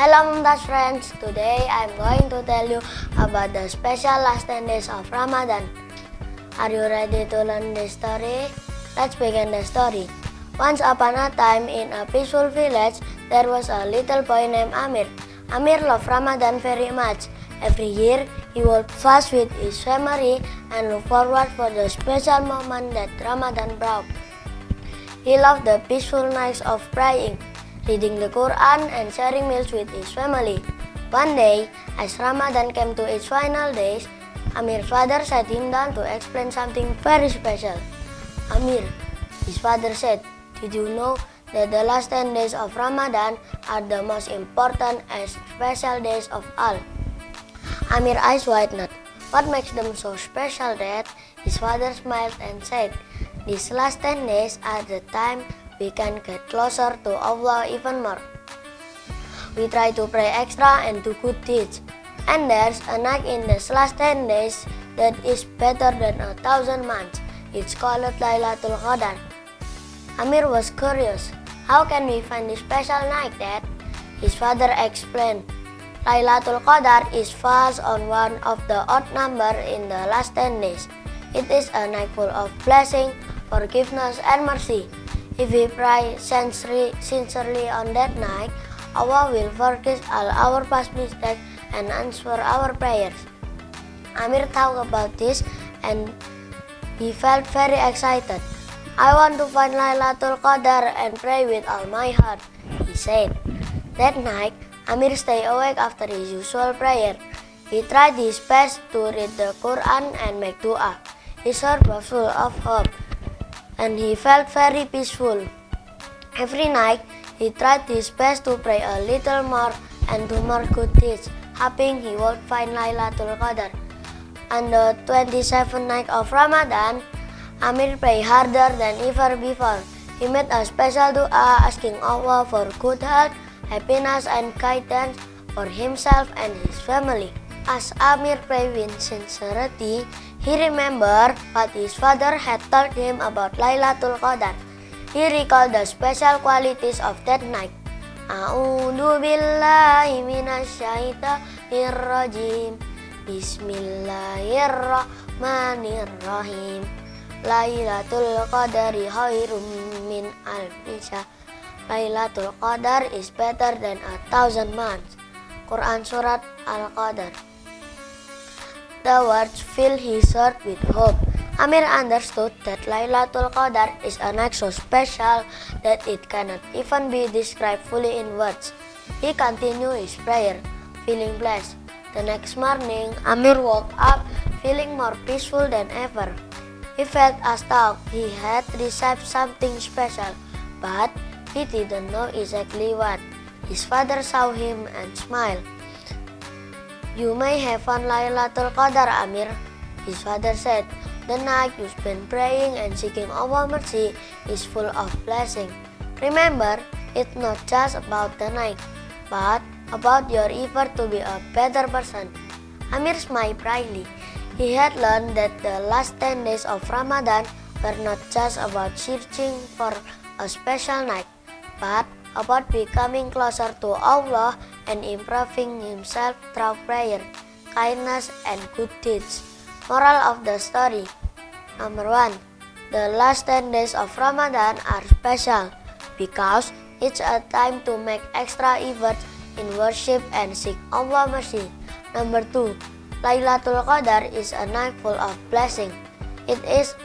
Hello Mumtaz friends, today I'm going to tell you about the special last 10 days of Ramadan. Are you ready to learn this story? Let's begin the story. Once upon a time in a peaceful village, there was a little boy named Amir. Amir loved Ramadan very much. Every year, he would fast with his family and look forward for the special moment that Ramadan brought. He loved the peaceful nights of praying, reading the Quran and sharing meals with his family. One day, as Ramadan came to its final days, Amir's father sat him down to explain something very special. Amir, his father said, did you know that the last 10 days of Ramadan are the most important and special days of all? Amir's eyes widened. What makes them so special, Dad? His father smiled and said, these last 10 days are the time we can get closer to Allah even more. We try to pray extra and do good deeds. And there's a night in these last 10 days that is better than 1,000 months. It's called Laylatul Qadar. Amir was curious. How can we find this special night, Dad? His father explained. Laylatul Qadar is falls on one of the odd number in the last 10 days. It is a night full of blessing, forgiveness, and mercy. If we pray sincerely on that night, Allah will forgive all our past mistakes and answer our prayers. Amir thought about this and he felt very excited. I want to find Laylatul Qadar and pray with all my heart, he said. That night, Amir stayed awake after his usual prayer. He tried his best to read the Quran and make dua. His heart was full of hope, and he felt very peaceful. Every night, he tried his best to pray a little more and do more good deeds, hoping he would find Laylatul Qadar. On the 27th night of Ramadan, Amir prayed harder than ever before. He made a special dua asking Allah for good health, happiness, and guidance for himself and his family. As Amir prayed with sincerity, he remembered what his father had told him about Laylatul Qadar. He recalled the special qualities of that night. A'udzu billahi minasyaitonir rajim. Bismillahirrahmanirrahim. Laylatul Qadari khairum min alfi syahr. Laylatul Qadar is better than 1,000 months. Quran Surat Al-Qadar. The words filled his heart with hope. Amir understood that Laylatul Qadar is a night so special that it cannot even be described fully in words. He continued his prayer, feeling blessed. The next morning, Amir woke up feeling more peaceful than ever. He felt as though he had received something special, but he didn't know exactly what. His father saw him and smiled. You may have found Laylatul Qadar, Amir, his father said. The night you spend praying and seeking Allah's mercy is full of blessing. Remember, it's not just about the night, but about your effort to be a better person. Amir smiled brightly. He had learned that the last 10 days of Ramadan were not just about searching for a special night, but about becoming closer to Allah and improving himself through prayer, kindness, and good deeds. Moral of the story. Number 1. The last 10 days of Ramadan are special because it's a time to make extra efforts in worship and seek Allah's mercy. Number 2. Laylatul Qadar is a night full of blessing. It is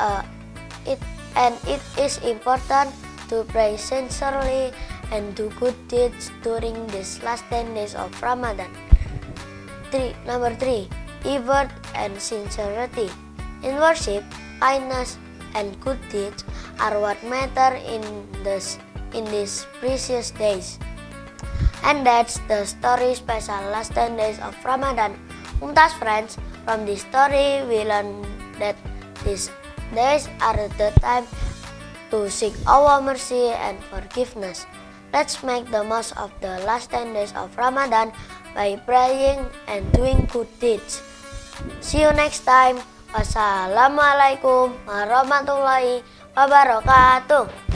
important to pray sincerely and do good deeds during these last 10 days of Ramadan. Number 3. Effort and sincerity. In worship, kindness, and good deeds are what matter in these precious days. And that's the story special last 10 days of Ramadan. Mumtaz friends, from this story we learn that these days are the time to seek our mercy and forgiveness. Let's make the most of the last 10 days of Ramadan by praying and doing good deeds. See you next time. Wassalamualaikum warahmatullahi wabarakatuh.